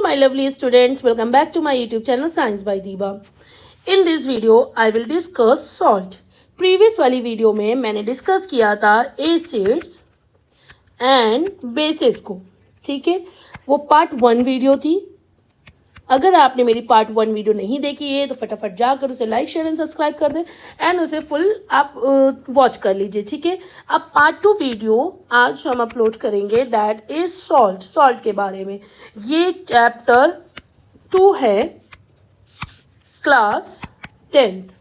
my lovely students, welcome back to my YouTube channel Science by Diba. In this video I will discuss salt. Previous वाली video में मैंने discuss किया था acids and bases को, ठीक है। वो पार्ट 1 वीडियो थी। अगर आपने मेरी पार्ट 1 वीडियो नहीं देखी है तो फटाफट जाकर उसे लाइक शेयर एंड सब्सक्राइब कर दें एंड उसे फुल आप वॉच कर लीजिए, ठीक है। अब पार्ट 2 वीडियो आज हम अपलोड करेंगे, दैट इज सॉल्ट के बारे में। ये चैप्टर 2 है, क्लास 10th,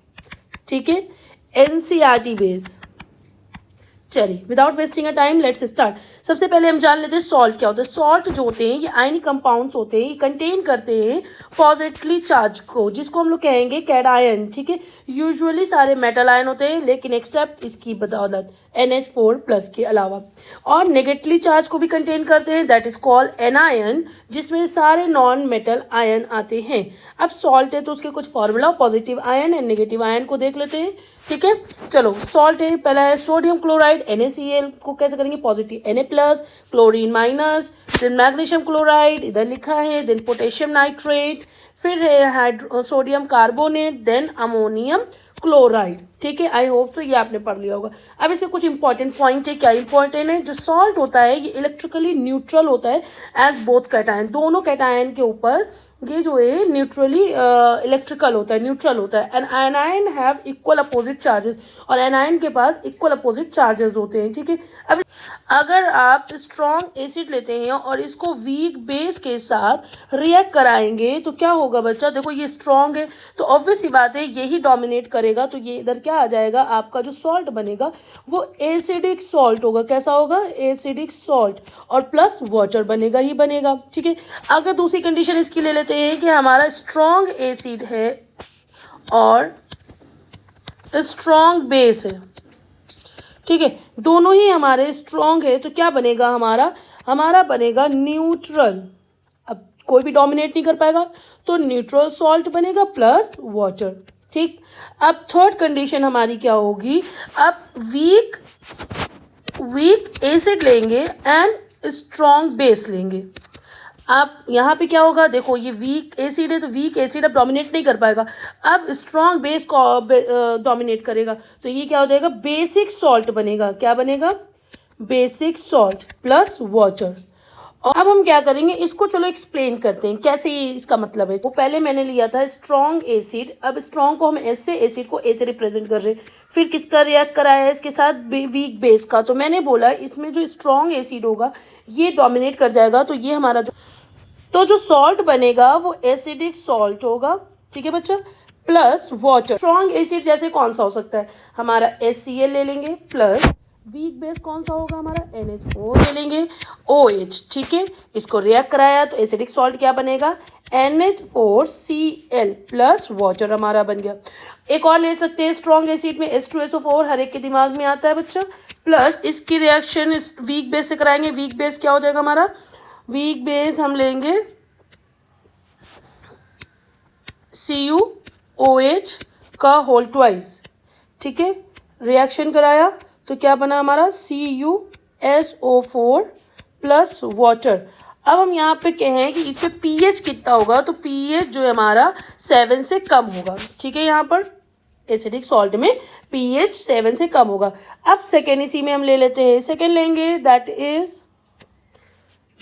ठीक है, एनसीईआरटी बेस। चलिए without wasting a time let's start. सबसे पहले हम जान लेते हैं सॉल्ट क्या होता है। सॉल्ट जो होते हैं ये आयनिक कंपाउंड्स होते हैं, ये कंटेन करते हैं पॉजिटिवली चार्ज को, जिसको हम लोग कहेंगे कैटायन, ठीक है। यूजुअली सारे मेटल आयन होते हैं, लेकिन एक्सेप्ट इसकी बदौलत NH4+ के अलावा। और नेगेटिवली चार्ज को भी कंटेन करते हैं, दैट इज कॉल्ड एनायन, जिसमें सारे नॉन मेटल आयन आते हैं। अब सॉल्ट है तो उसके कुछ formula positive ion and negative ion को देख लेते हैं, ठीक है। चलो सॉल्ट है, पहला है सोडियम क्लोराइड NaCl को कैसे करेंगे, positive Na+, chlorine minus, then magnesium chloride इधर लिखा है, देन पोटेशियम नाइट्रेट, फिर है sodium carbonate, then ammonium chloride, ठीक है। आई होप सो ये आपने पढ़ लिया होगा। अब इसके कुछ इंपॉर्टेंट पॉइंट है। क्या इंपॉर्टेंट है, जो सॉल्ट होता है ये इलेक्ट्रिकली न्यूट्रल होता है एज बोथ कैटायन, दोनों कैटायन के ऊपर ये जो है न्यूट्रली इलेक्ट्रिकल होता है, न्यूट्रल होता है। And anion have equal opposite charges, और एनायन के पास इक्वल अपोजिट चार्जेस होते हैं, ठीक है। अब अगर आप स्ट्रॉन्ग एसिड लेते हैं और इसको वीक बेस के साथ रिएक्ट कराएंगे तो क्या होगा बच्चा, देखो ये स्ट्रॉन्ग है तो ऑब्वियस सी बात है यही डोमिनेट करेगा, तो ये इधर क्या आ जाएगा, आपका जो सॉल्ट बनेगा वो एसिडिक सॉल्ट होगा। कैसा होगा, एसिडिक सॉल्ट, और प्लस वाटर बनेगा ही बनेगा, ठीक है। अगर दूसरी कंडीशन इसकी ले लेते हैं कि हमारा स्ट्रॉन्ग एसिड है और स्ट्रॉन्ग बेस है, ठीक है, दोनों ही हमारे स्ट्रॉन्ग है, तो क्या बनेगा हमारा बनेगा न्यूट्रल। अब कोई भी डोमिनेट नहीं कर पाएगा तो न्यूट्रल सॉल्ट बनेगा प्लस वाटर, ठीक। अब थर्ड कंडीशन हमारी क्या होगी, अब वीक एसिड लेंगे एंड स्ट्रॉन्ग बेस लेंगे। अब यहाँ पे क्या होगा, देखो ये वीक एसिड है तो वीक एसिड अब डोमिनेट नहीं कर पाएगा, अब स्ट्रॉन्ग बेस को डोमिनेट करेगा, तो ये क्या हो जाएगा, बेसिक सॉल्ट बनेगा। क्या बनेगा, बेसिक सॉल्ट प्लस वाटर। और अब हम क्या करेंगे, इसको चलो एक्सप्लेन करते हैं कैसे ये इसका मतलब है। वो पहले मैंने लिया था स्ट्रॉन्ग एसिड, अब स्ट्रॉन्ग को हम एस से, एसिड को ए से रिप्रेजेंट कर रहे हैं। फिर किसका रिएक्ट कराया है इसके साथ, वीक बेस का। तो मैंने बोला इसमें जो स्ट्रॉन्ग एसिड होगा ये डोमिनेट कर जाएगा, तो ये हमारा जो सॉल्ट बनेगा वो एसिडिक सॉल्ट होगा, ठीक है बच्चा, प्लस वाटर। स्ट्रॉन्ग एसिड जैसे कौन सा हो सकता है, हमारा HCl ले लेंगे, प्लस वीक बेस कौन सा होगा, हमारा NH4 ले लेंगे, OH, ठीक है। इसको रिएक्ट कराया तो एसिडिक सॉल्ट क्या बनेगा, NH4Cl प्लस वाटर हमारा बन गया। एक और ले सकते हैं स्ट्रॉन्ग एसिड में, H2SO4, हर एक के दिमाग में आता है बच्चा, प्लस इसकी रिएक्शन इस वीक बेस से कराएंगे। वीक बेस क्या हो जाएगा हमारा, वीक बेस हम लेंगे CuOH का होल ट्वाइस, ठीक है। रिएक्शन कराया तो क्या बना हमारा, CuSO4 प्लस वाटर। अब हम यहाँ पे कहें कि इसमें pH कितना होगा, तो pH जो है हमारा 7 से कम होगा, ठीक है। यहाँ पर एसिडिक सॉल्ट में pH 7 से कम होगा। अब सेकेंड इसी में हम ले लेते हैं, सेकेंड लेंगे, दैट इज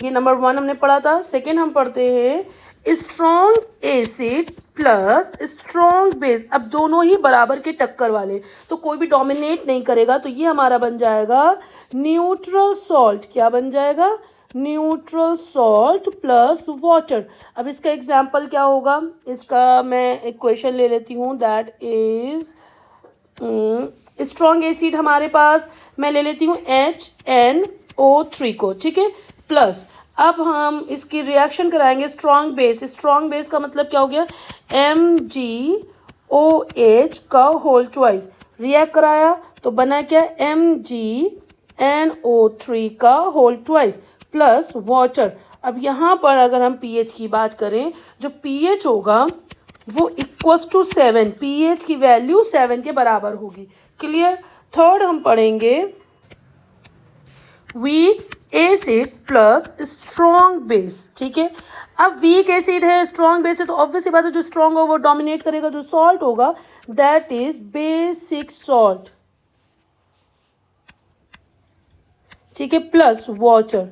ये नंबर 1 हमने पढ़ा था। सेकेंड हम पढ़ते हैं strong acid plus strong base. अब दोनों ही बराबर के टक्कर वाले, तो कोई भी डोमिनेट नहीं करेगा, तो ये हमारा बन जाएगा न्यूट्रल सॉल्ट। क्या बन जाएगा, न्यूट्रल सॉल्ट प्लस वाटर। अब इसका एग्जाम्पल क्या होगा, इसका मैं इक्वेशन ले लेती हूँ, दैट इज स्ट्रॉन्ग एसिड हमारे पास मैं ले लेती हूँ HNO3 को, ठीक है, प्लस अब हम इसकी रिएक्शन कराएंगे स्ट्रॉन्ग बेस। स्ट्रॉन्ग बेस का मतलब क्या हो गया, MgOH का होल ट्वाइस। रिएक्ट कराया तो बना क्या, MgNO3 का होल ट्वाइस प्लस वाटर। अब यहाँ पर अगर हम pH की बात करें, जो pH होगा वो इक्वल्स टू 7, pH की वैल्यू 7 के बराबर होगी। क्लियर। थर्ड हम पढ़ेंगे weak acid plus strong base, ठीक है। अब वीक एसिड है, स्ट्रॉन्ग बेस है, तो ऑब्वियसली बात है जो स्ट्रॉन्ग होगा वो डोमिनेट करेगा, जो सॉल्ट होगा दैट इज बेसिक सॉल्ट, ठीक है, प्लस वाटर।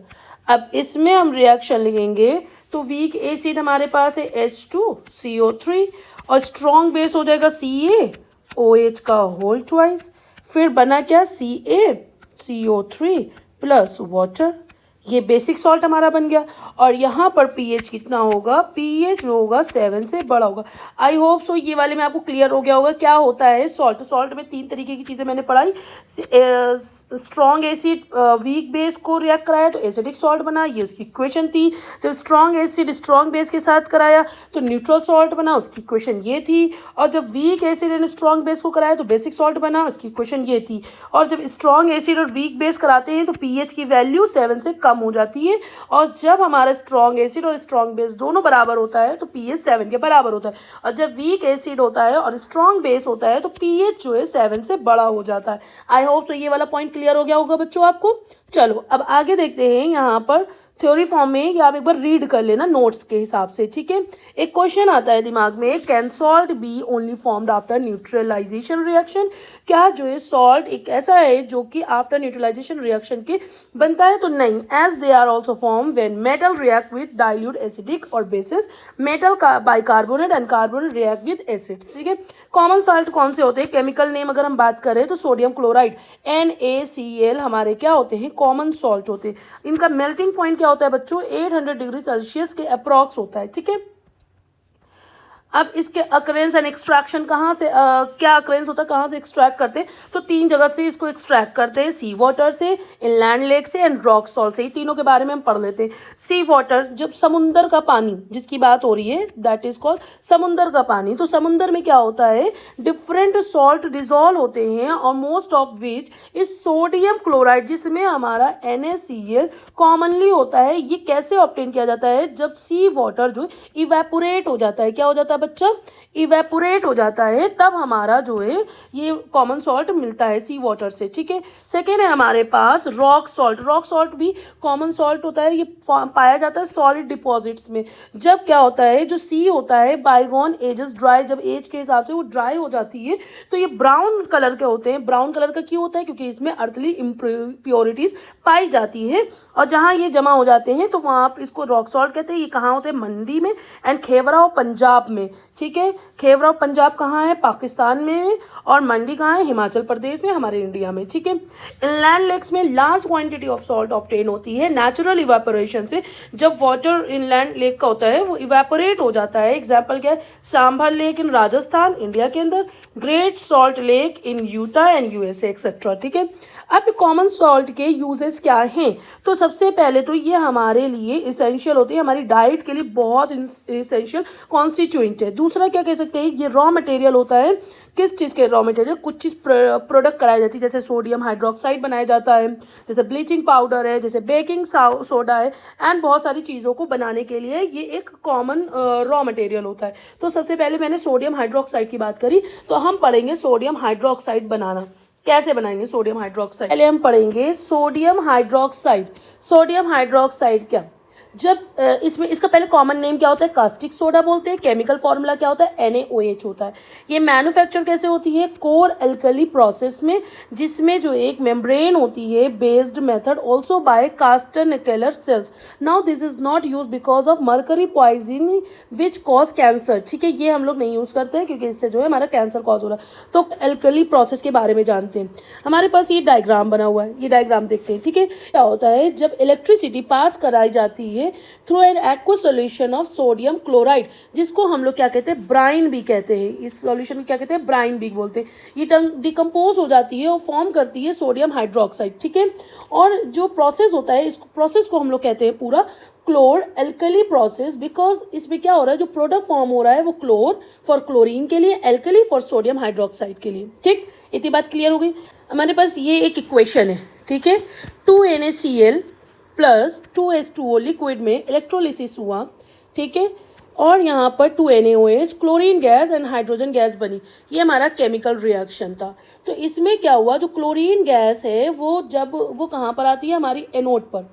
अब इसमें हम रिएक्शन लिखेंगे तो वीक एसिड हमारे पास है H2CO3 और स्ट्रॉन्ग बेस हो जाएगा CaOH का होल ट्वाइस, फिर बना क्या CaCO3 प्लस वाटर, ये बेसिक सॉल्ट हमारा बन गया। और यहाँ पर पीएच कितना होगा, पीएच जो होगा 7 से बड़ा होगा। आई होप सो ये वाले में आपको क्लियर हो गया होगा क्या होता है सॉल्ट। सॉल्ट में 3 तरीके की चीज़ें मैंने पढ़ाई, स्ट्रॉन्ग एसिड वीक बेस को रिएक्ट कराया तो एसिडिक सॉल्ट बना, ये उसकी इक्वेशन थी। जब स्ट्रॉन्ग एसिड स्ट्रॉन्ग बेस के साथ कराया तो न्यूट्रल सॉल्ट बना, उसकी इक्वेशन ये थी। और जब weak acid and strong base को कराया तो बेसिक सॉल्ट बना, उसकी इक्वेशन ये थी। और जब स्ट्रॉन्ग एसिड और वीक बेस कराते हैं तो पीएच की वैल्यू 7 से कम हो जाती है, और जब हमारा स्ट्रॉन्ग एसिड और स्ट्रॉन्ग बेस दोनों बराबर होता है तो पीएच 7 के बराबर होता है, और जब वीक एसिड होता है और स्ट्रॉन्ग बेस होता है तो पीएच जो है 7 से बड़ा हो जाता है। आई होप सो ये वाला पॉइंट क्लियर हो गया होगा बच्चों आपको। चलो अब आगे देखते हैं यहाँ पर थ्योरी फॉर्म में, कि आप एक बार रीड कर लेना नोट्स के हिसाब से, ठीक है। एक क्वेश्चन आता है दिमाग में, can salt be only formed after neutralization reaction, क्या जो है सॉल्ट एक ऐसा है जो कि आफ्टर न्यूट्रलाइजेशन रिएक्शन के बनता है, तो नहीं, as they are also form when metal react with dilute acidic और बेसिस, मेटल का bicarbonate and carbonate react with acids, ठीक है। कॉमन सॉल्ट कौन से होते हैं, केमिकल नेम अगर हम बात करें तो सोडियम क्लोराइड NaCl हमारे क्या होते हैं, कॉमन सॉल्ट होते हैं। इनका मेल्टिंग पॉइंट होता है बच्चों 800 डिग्री सेल्सियस के अप्रॉक्स होता है, ठीक है। अब इसके अकरेंस एंड एक्सट्रैक्शन कहाँ से क्या अकरेंस होता है, कहाँ से एक्सट्रैक्ट करते हैं, तो 3 जगह से इसको एक्सट्रैक्ट करते हैं, सी वाटर से, इनलैंड लेक से एंड रॉक सॉल्ट से। ये तीनों के बारे में हम पढ़ लेते हैं। सी वाटर, जब समुंदर का पानी जिसकी बात हो रही है दैट इज कॉल्ड समुंदर का पानी, तो समुंदर में क्या होता है, डिफरेंट सॉल्ट डिजोल्व होते हैं और most of which is sodium chloride, जिसमें हमारा NaCl कॉमनली होता है। ये कैसे ऑब्टेन किया जाता है, जब सी वाटर जो इवेपोरेट हो जाता है, क्या हो जाता है बच्चा, इवेपोरेट हो जाता है, तब हमारा जो है ये कॉमन सॉल्ट मिलता है सी वाटर से, ठीक है। सेकेंड है हमारे पास रॉक सॉल्ट। रॉक सॉल्ट भी कॉमन सॉल्ट होता है, ये पाया जाता है सॉलिड डिपॉजिट्स में। जब क्या होता है, जो सी होता है बाइगॉन एजेस ड्राई, जब एज के हिसाब से वो ड्राई हो जाती है तो ये ब्राउन कलर के होते हैं। ब्राउन कलर का क्यों होता है, क्योंकि इसमें अर्थली इम्प्योरिटीज पाई जाती है, और जहाँ ये जमा हो जाते हैं तो वहाँ आप इसको रॉक सॉल्ट कहते हैं। ये कहाँ होते हैं, मंडी में एंड खेवराव पंजाब में, ठीक है। खेवराव पंजाब कहाँ है, पाकिस्तान में, और मंडी कहाँ है, हिमाचल प्रदेश में, हमारे इंडिया में, ठीक है। इनलैंड लेक्स में large quantity of salt obtain होती है नेचुरल इवेपोरेशन से। जब वाटर इनलैंड लेक का होता है वो इवेपोरेट हो जाता है। एग्जाम्पल क्या है, sambar lake in Rajasthan India के अंदर, great salt lake in Utah and USA etcetera, ठीक है। अब कॉमन सॉल्ट के यूजेस क्या हैं, तो सबसे पहले तो ये हमारे लिए इसेंशियल होती है, हमारी डाइट के लिए बहुत इसेंशियल कॉन्स्टिट्यूएंट है। दूसरा क्या कह सकते हैं, ये रॉ मटेरियल होता है। किस चीज़ के रॉ मटेरियल, कुछ चीज़ प्रोडक्ट कराई जाती है, जैसे सोडियम हाइड्रोक्साइड बनाया जाता है, जैसे ब्लीचिंग पाउडर है, जैसे बेकिंग सोडा है, एंड बहुत सारी चीज़ों को बनाने के लिए ये एक कॉमन रॉ मटेरियल होता है। तो सबसे पहले मैंने सोडियम हाइड्रोक्साइड की बात करी, तो हम पढ़ेंगे सोडियम हाइड्रोक्साइड बनाना। कैसे बनाएंगे सोडियम हाइड्रोक्साइड, पहले हम पढ़ेंगे सोडियम हाइड्रोक्साइड। सोडियम हाइड्रोक्साइड क्या, जब इसमें इसका पहले कॉमन नेम क्या होता है, कास्टिक सोडा बोलते हैं। केमिकल फॉर्मूला क्या होता है, NaOH होता है। ये मैन्युफैक्चर कैसे होती है, कोर एल्कली प्रोसेस में, जिसमें जो एक मेम्ब्रेन होती है based method also by Castner Kellner cells. Now this is not use because of mercury poisoning which cause cancer, ठीक है। ये हम लोग नहीं यूज करते हैं क्योंकि इससे जो है हमारा कैंसर कॉज हो रहा है। तो एल्कली प्रोसेस के बारे में जानते हैं। हमारे पास ये डायग्राम बना हुआ है, ये डायग्राम देखते हैं, ठीक है। क्या होता है, जब इलेक्ट्रिसिटी पास कराई जाती है through an aqua solution of sodium chloride, जिसको हम लोग क्या कहते हैं, ब्राइन भी कहते हैं। इस सॉल्यूशन को क्या कहते हैं, ब्राइन भी बोलते हैं। ये डिकम्पोज हो जाती है और फॉर्म करती है सोडियम हाइड्रोक्साइड, ठीक है। और जो प्रोसेस होता है, इस प्रोसेस को हम लोग कहते हैं पूरा क्लोर एल्कली प्रोसेस, बिकॉज इसमें क्या हो रहा है, जो प्रोडक्ट फॉर्म हो रहा है वो क्लोर फॉर क्लोरीन के लिए, एल्कली फॉर सोडियम हाइड्रोक्साइड के लिए, ठीक। इतनी बात क्लियर हो गई। हमारे पास ये एक इक्वेशन है, ठीक है। 2NaCl प्लस 2H2O लिक्विड में इलेक्ट्रोलिसिस हुआ, ठीक है, और यहाँ पर 2NaOH chlorine gas and hydrogen gas बनी। ये हमारा केमिकल रिएक्शन था। तो इसमें क्या हुआ, जो क्लोरीन गैस है वो जब वो कहाँ पर आती है, हमारी एनोड पर,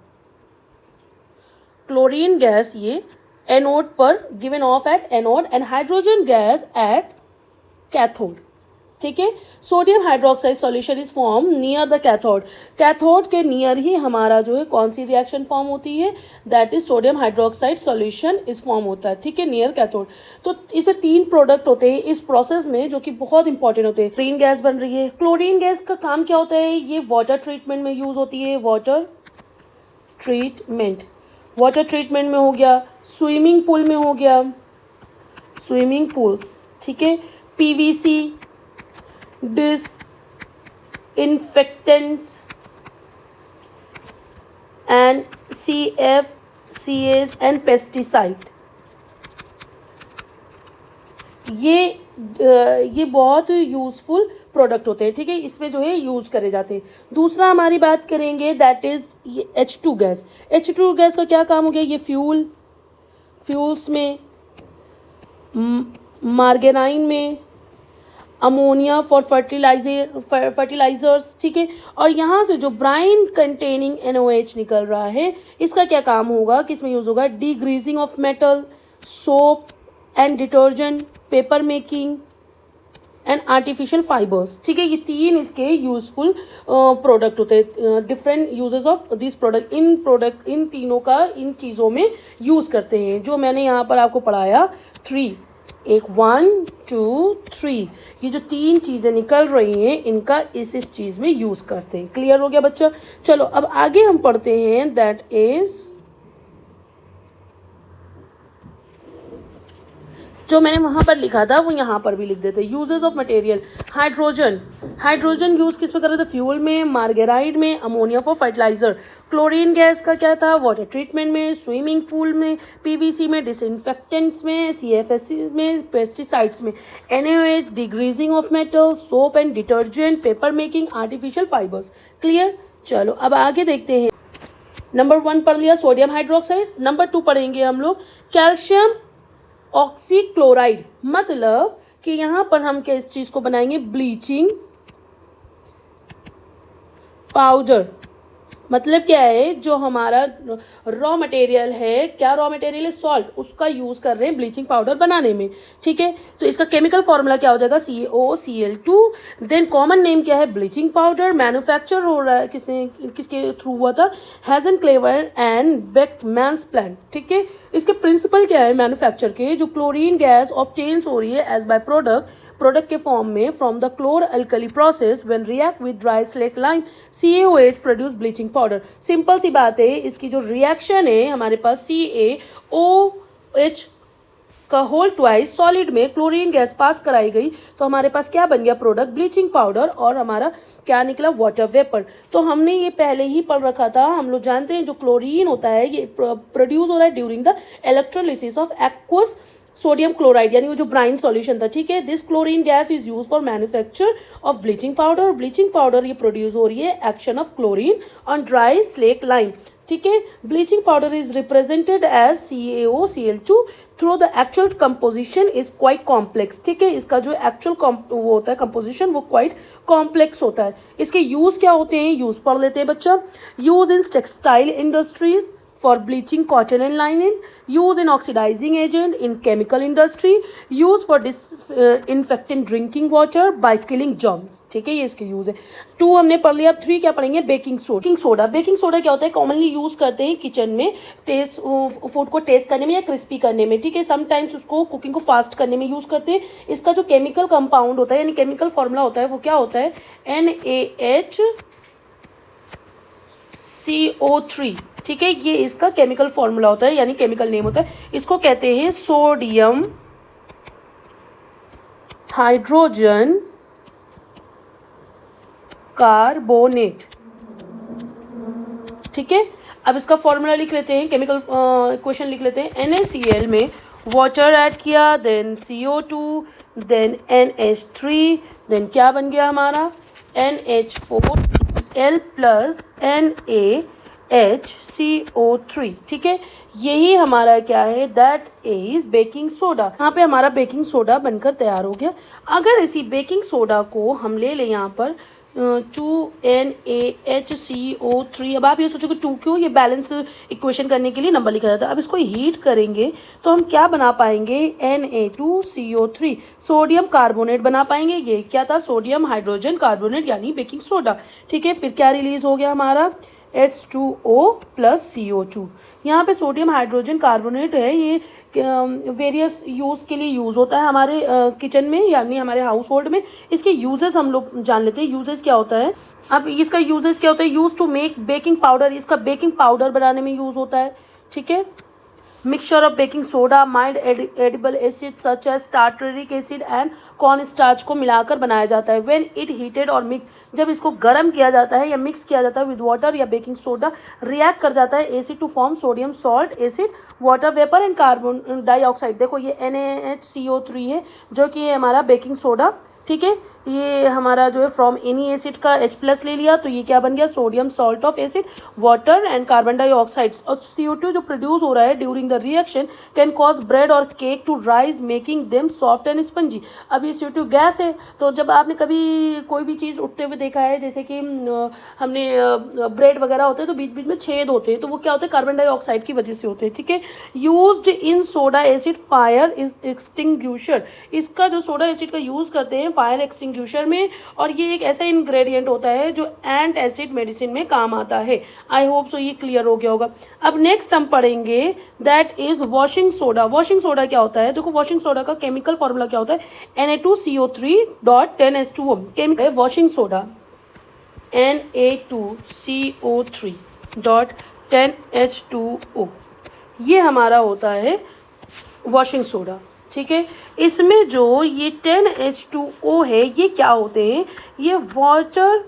क्लोरीन गैस ये एनोड पर given of at anode and hydrogen gas at cathode, ठीक है। Sodium hydroxide solution is form near the cathode, cathode के नियर ही हमारा जो है कौन सी रिएक्शन फॉर्म होती है, that is sodium hydroxide solution is form होता है, ठीक है, नियर कैथोड। तो इसमें 3 प्रोडक्ट होते हैं इस प्रोसेस में जो कि बहुत इंपॉर्टेंट होते हैं। क्लोरीन गैस बन रही है, क्लोरीन गैस का काम क्या होता है, ये वाटर ट्रीटमेंट में यूज होती है, वाटर ट्रीटमेंट, वाटर ट्रीटमेंट में हो गया, स्विमिंग पूल में हो गया, स्विमिंग पूल्स, ठीक है, PVC, disinfectants and CFCs and pesticide, ये बहुत यूजफुल प्रोडक्ट होते हैं, ठीक है, इसमें जो है यूज करे जाते हैं। दूसरा हमारी बात करेंगे दैट इज ये H2 गैस। H2 गैस का क्या काम हो गया, ये फ्यूल्स में, मार्गेराइन में, अमोनिया फॉर फर्टिलाइजर्स, ठीक है। और यहाँ से जो ब्राइन कंटेनिंग NOH निकल रहा है, इसका क्या काम होगा, किसमें यूज होगा, degreasing of metal, soap and detergent, paper making and artificial fibres, ठीक है। ये 3 इसके यूजफुल प्रोडक्ट होते हैं। Different uses of this product, इन तीनों का इन चीज़ों में यूज़ करते हैं, जो मैंने यहाँ पर आपको पढ़ाया 3, एक 1 2 3, ये जो 3 चीज़ें निकल रही हैं इनका इस चीज़ में यूज़ करते हैं। क्लियर हो गया बच्चा। चलो अब आगे हम पढ़ते हैं दैट इज जो मैंने वहाँ पर लिखा था वो यहाँ पर भी लिख देते। Uses of material, hydrogen use किस में कर रहे थे, फ्यूल में, मार्गेराइड में, ammonia for fertiliser. Chlorine gas का क्या था, वाटर ट्रीटमेंट में, स्विमिंग पूल में, पीवीसी में, डिसइंफेक्टेंट्स में, CFC में, पेस्टिसाइड्स में, NaOH degreasing of metal, soap and detergent, paper making, artificial fibres. Clear. चलो अब आगे देखते हैं। नंबर 1 पढ़ लिया सोडियम हाइड्रोक्साइड। नंबर 2 पढ़ेंगे हम लोग कैल्शियम ऑक्सीक्लोराइड, मतलब कि यहाँ पर हम किस चीज़ को बनाएंगे, ब्लीचिंग पाउडर। मतलब क्या है, जो हमारा रॉ मटेरियल है, क्या रॉ मटेरियल है, सॉल्ट, उसका यूज़ कर रहे हैं ब्लीचिंग पाउडर बनाने में, ठीक है। तो इसका केमिकल फॉर्मूला क्या हो जाएगा, CaOCl2। देन कॉमन नेम क्या है, ब्लीचिंग पाउडर। मैन्युफैक्चर हो रहा है किसके थ्रू हुआ था, हेजन क्लेवर एंड बेकमैन्स प्लांट, ठीक है। इसके प्रिंसिपल क्या है मैन्युफैक्चर के, जो क्लोरीन गैस ऑब्टेन्स हो रही है एज बाय प्रोडक्ट के फॉर्म में from the chlor alkali process when react with dry slaked lime CaOH produce bleaching powder. Simple सी बात है, इसकी जो रिएक्शन है हमारे पास CaOH का होल ट्वाइस सॉलिड में क्लोरीन गैस पास कराई गई तो हमारे पास क्या बन गया प्रोडक्ट, ब्लीचिंग पाउडर, और हमारा क्या निकला, वाटर वेपर। तो हमने ये पहले ही पढ़ रखा था, हम लोग जानते हैं जो क्लोरीन होता है ये प्रोड्यूस हो रहा है during the electrolysis of aqueous sodium chloride, यानी वो जो ब्राइन सॉल्यूशन था, ठीक है। This chlorine gas is use for manufacture of bleaching powder. Bleaching powder ये प्रोड्यूस हो रही है action of chlorine on dry slaked lime, ठीक है। Bleaching powder is represented as CaOCl2 through the actual composition is quite complex, ठीक है। इसका जो एक्चुअल वो होता है कंपोजिशन वो क्वाइट कॉम्प्लेक्स होता है। इसके यूज क्या होते हैं, यूज पढ़ लेते हैं बच्चा। Use in textile industries for bleaching cotton and linen, use in oxidizing agent in chemical industry, use for disinfecting drinking water by killing germs, ठीक है, ये इसके यूज है। 2 हमने पढ़ लिया। अब 3 क्या पढ़ेंगे, बेकिंग सोडा। बेकिंग सोडा क्या होता है, कॉमनली यूज करते हैं किचन में टेस्ट फूड को टेस्ट करने में या क्रिस्पी करने में, ठीक है। समटाइम्स उसको कुकिंग को फास्ट करने में यूज करते हैं। इसका जो केमिकल कंपाउंड होता है यानी केमिकल फॉर्मूला होता है वो क्या होता है, NaHCO3, ठीक है। ये इसका केमिकल फॉर्मूला होता है यानी केमिकल नेम होता है। इसको कहते हैं सोडियम हाइड्रोजन कार्बोनेट, ठीक है। अब इसका फॉर्मूला लिख लेते हैं, केमिकल इक्वेशन लिख लेते हैं। NaCl में वाटर ऐड किया, then CO2, then NH3, then क्या बन गया हमारा NH4L प्लस NaHCO3, ठीक है। यही हमारा क्या है, दैट इज बेकिंग सोडा। यहाँ पे हमारा बेकिंग सोडा बनकर तैयार हो गया। अगर इसी बेकिंग सोडा को हम ले लें यहाँ पर 2NaHCO3। अब आप ये सोचोगे 2 क्यों, ये बैलेंस इक्वेशन करने के लिए नंबर लिखा जाता है। अब इसको हीट करेंगे तो हम क्या बना पाएंगे, Na2CO3 सोडियम कार्बोनेट बना पाएंगे। ये क्या था, सोडियम हाइड्रोजन कार्बोनेट यानी बेकिंग सोडा। ठीक है, फिर क्या रिलीज हो गया हमारा, H2O प्लस CO2। यहाँ पे सोडियम हाइड्रोजन कार्बोनेट है, ये वेरियस यूज़ के लिए यूज़ होता है हमारे किचन में यानी हमारे हाउस होल्ड में। इसके यूजेस हम लोग जान लेते हैं, यूजेस क्या होता है। अब इसका यूजेस क्या होता है, use to make baking powder, इसका बेकिंग पाउडर बनाने में यूज़ होता है। ठीक है, mixture of baking soda, mild edible acid such as tartaric acid and corn starch को मिलाकर बनाया जाता है। व्हेन इट हीटेड और मिक्स, जब इसको गर्म किया जाता है या मिक्स किया जाता है विद वाटर या बेकिंग सोडा, रिएक्ट कर जाता है acid to form sodium salt, acid, water vapour and carbon dioxide. देखो ये NaHCO3 है जो कि है हमारा बेकिंग सोडा। ठीक है, ये हमारा जो है फ्रॉम एनी एसिड का H+ ले लिया तो ये क्या बन गया, sodium salt of acid, water and carbon dioxide. और CO2 जो प्रोड्यूस हो रहा है during the reaction can cause bread और cake to rise making them soft and spongy. अब ये CO2 गैस है, तो जब आपने कभी कोई भी चीज़ उठते हुए देखा है, जैसे कि हमने ब्रेड वगैरह होते हैं तो बीच बीच में छेद होते हैं, तो वो क्या होते हैं, कार्बन डाइऑक्साइड की वजह से होते हैं। ठीक है, used in soda acid fire extinguisher, इसका जो सोडा एसिड का यूज़ करते हैं फायर एक्सटिंग्विशर में, और ये एक ऐसा इंग्रेडिएंट होता है जो एंट एसिड मेडिसिन में काम आता है। आई होप सो ये क्लियर हो गया होगा। अब नेक्स्ट हम पढ़ेंगे that is washing soda. Washing soda क्या होता है, देखो वॉशिंग सोडा का केमिकल फॉर्मूला क्या होता है, Na2CO3.10H2O। Chemical washing soda Na2CO3.10H2O, ये हमारा होता है वॉशिंग सोडा। ठीक है, इसमें जो ये 10H2O है ये क्या होते हैं, ये वाटर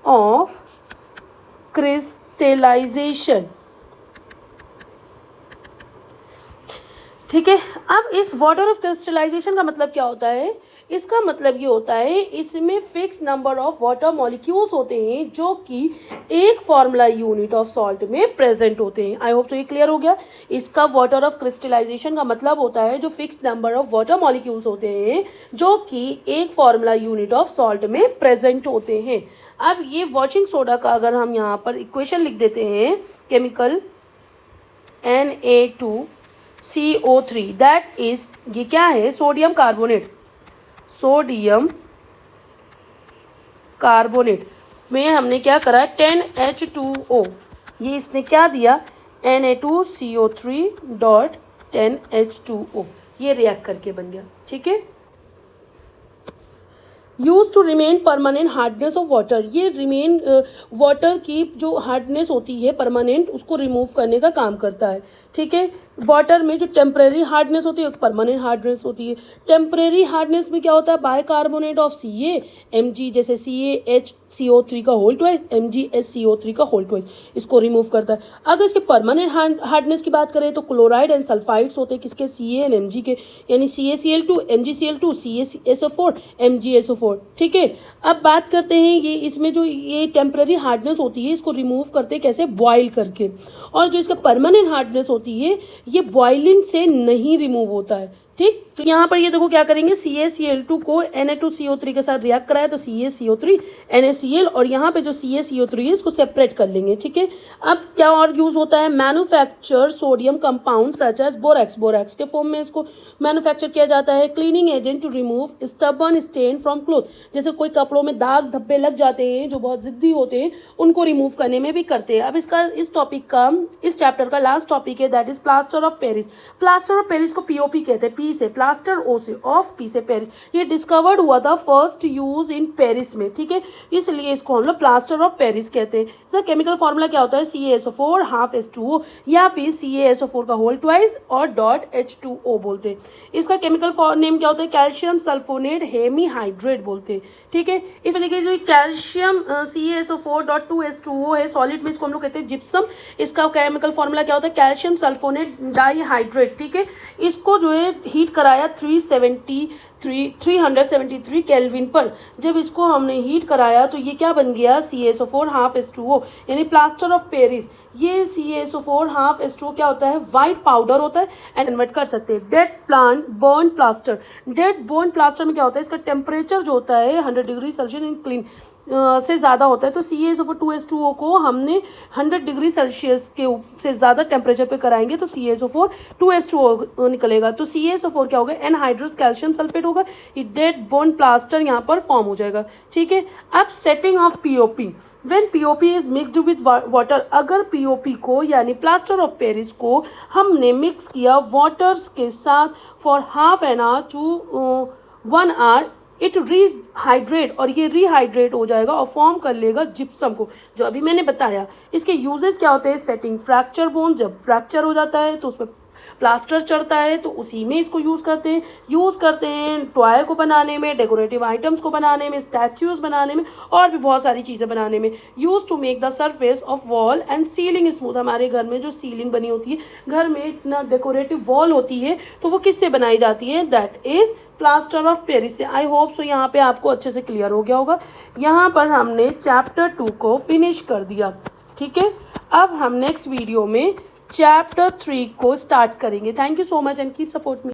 ऑफ क्रिस्टलाइजेशन। ठीक है, अब इस वाटर ऑफ क्रिस्टलाइजेशन का मतलब क्या होता है, इसका मतलब ये होता है इसमें fix number of water molecules होते हैं जो कि एक फॉर्मूला यूनिट ऑफ सॉल्ट में प्रेजेंट होते हैं। आई होप सो ये क्लियर हो गया। इसका वाटर ऑफ क्रिस्टलाइजेशन का मतलब होता है जो fix number of water molecules होते हैं जो कि एक फॉर्मूला यूनिट ऑफ सॉल्ट में प्रेजेंट होते हैं। अब ये वॉशिंग सोडा का अगर हम यहाँ पर इक्वेशन लिख देते हैं, केमिकल Na2CO3 दैट इज, ये क्या है, सोडियम कार्बोनेट, सोडियम कार्बोनेट में हमने क्या करा, 10H2O, ये इसने क्या दिया, Na2CO3.10H2O, ये रिएक्ट करके बन गया। ठीक है, use to remain permanent hardness of water, ये रिमेन वाटर की जो हार्डनेस होती है परमानेंट, उसको रिमूव करने का काम करता है। ठीक है, वाटर में जो टेम्परेरी हार्डनेस होती है परमानेंट हार्डनेस होती है। टेम्परेरी हार्डनेस में क्या होता है, बाइकार्बोनेट ऑफ CaMg, जैसे CaHCO3 का होल ट्वाइस, MgSCO3 का होल ट्वाइस, इसको रिमूव करता है। अगर इसके परमानेंट हार्डनेस की बात करें तो क्लोराइड एंड सल्फाइड्स होते हैं किसके, Ca एंड Mg के, यानी CaCl2, MgCl2, CaSO4, MgSO4। ठीक है, अब बात करते हैं ये इसमें जो ये टेम्परेरी हार्डनेस होती है इसको रिमूव करते हैं कैसे, बॉयल करके। और जो इसका परमानेंट हार्डनेस होती है ये बॉइलिंग से नहीं रिमूव होता है। ठीक, तो यहाँ पर ये देखो क्या करेंगे, CaCl2 को Na2CO3 के साथ रिएक्ट कराया तो CaCO3 NaCl, और यहाँ पे जो CaCO3 है इसको सेपरेट कर लेंगे। ठीक है, अब क्या और यूज होता है, manufacture sodium compound such as borax, borax के फॉर्म में इसको मैन्युफैक्चर किया जाता है। Cleaning agent to remove stubborn stain from cloth, जैसे कोई कपड़ों में दाग धब्बे लग जाते हैं जो बहुत जिद्दी होते हैं, उनको रिमूव करने में भी करते हैं। अब इसका इस टॉपिक का, इस चैप्टर का लास्ट टॉपिक है that is plaster of Paris. Plaster of Paris को POP कहते हैं, पी से प्लास्टर, ओ से ऑफ, पी से पेरिस। ये डिस्कवर्ड हुआ था फर्स्ट यूज इन पेरिस में। ठीक है, इसलिए इसको हम लोग प्लास्टर ऑफ पेरिस कहते हैं। इसका केमिकल फॉर्मूला क्या होता है, CaSO4 हाफ H2O, या फिर CaSO4 का होल ट्वाइस और .H2O बोलते हैं। इसका केमिकल नेम क्या होता है, कैल्शियम सल्फोनेट हेमीहाइड्रेट बोलते हैं। ठीक है, इसमें देखिए जो कैल्शियम CaSO4.2H2O है सॉलिड में, इसको हम लोग कहते हैं जिप्सम। इसका केमिकल फॉर्मूला क्या होता है, कैल्शियम सल्फोनेट डाइहाइड्रेट। ठीक है, इसको जो है हीट कराया 373 केल्विन पर जब इसको हमने हीट कराया तो ये क्या बन गया, CaSO4 हाफ H2O, यानी प्लास्टर ऑफ पेरिस। ये CaSO4 हाफ H2O क्या होता है, वाइट पाउडर होता है एंड कन्वर्ट कर सकते हैं। Dead plant burn plaster, dead burn plaster में क्या होता है, इसका टेम्परेचर जो होता है 100 डिग्री सेल्सियस इन क्लीन से ज़्यादा होता है। तो CaSO4 2H2O को हमने 100 डिग्री सेल्सियस के से ज़्यादा टेम्परेचर पे कराएंगे तो CaSO4 2H2O निकलेगा। तो CaSO4 क्या होगा, एनहाइड्रस कैल्शियम सल्फेट होगा। ये डेड बोन प्लास्टर यहाँ पर फॉर्म हो जाएगा। ठीक है, अब setting of POP, when POP is mixed with water, अगर POP को यानी प्लास्टर ऑफ पेरिस को हमने मिक्स किया वाटर्स के साथ for half an hour to 1 hour, it rehydrate, और ये रीहाइड्रेट हो जाएगा और फॉर्म कर लेगा जिप्सम को, जो अभी मैंने बताया। इसके यूजेस क्या होते हैं, सेटिंग फ्रैक्चर बोन, जब फ्रैक्चर हो जाता है तो उसमें प्लास्टर चढ़ता है तो उसी में इसको यूज़ करते हैं टॉय को बनाने में, डेकोरेटिव आइटम्स को बनाने में, स्टैच्यूज बनाने में, और भी बहुत सारी चीज़ें बनाने में। Use to make the surface of wall and ceiling smooth, हमारे घर में जो सीलिंग बनी होती है, घर में इतना डेकोरेटिव वॉल होती है तो वो किससे बनाई जाती है, that is plaster of Paris से। आई होप सो यहाँ पे आपको अच्छे से क्लियर हो गया होगा। यहाँ पर हमने चैप्टर 2 को फिनिश कर दिया। ठीक है, अब हम नेक्स्ट वीडियो में चैप्टर 3 को स्टार्ट करेंगे। Thank you so much and keep support me.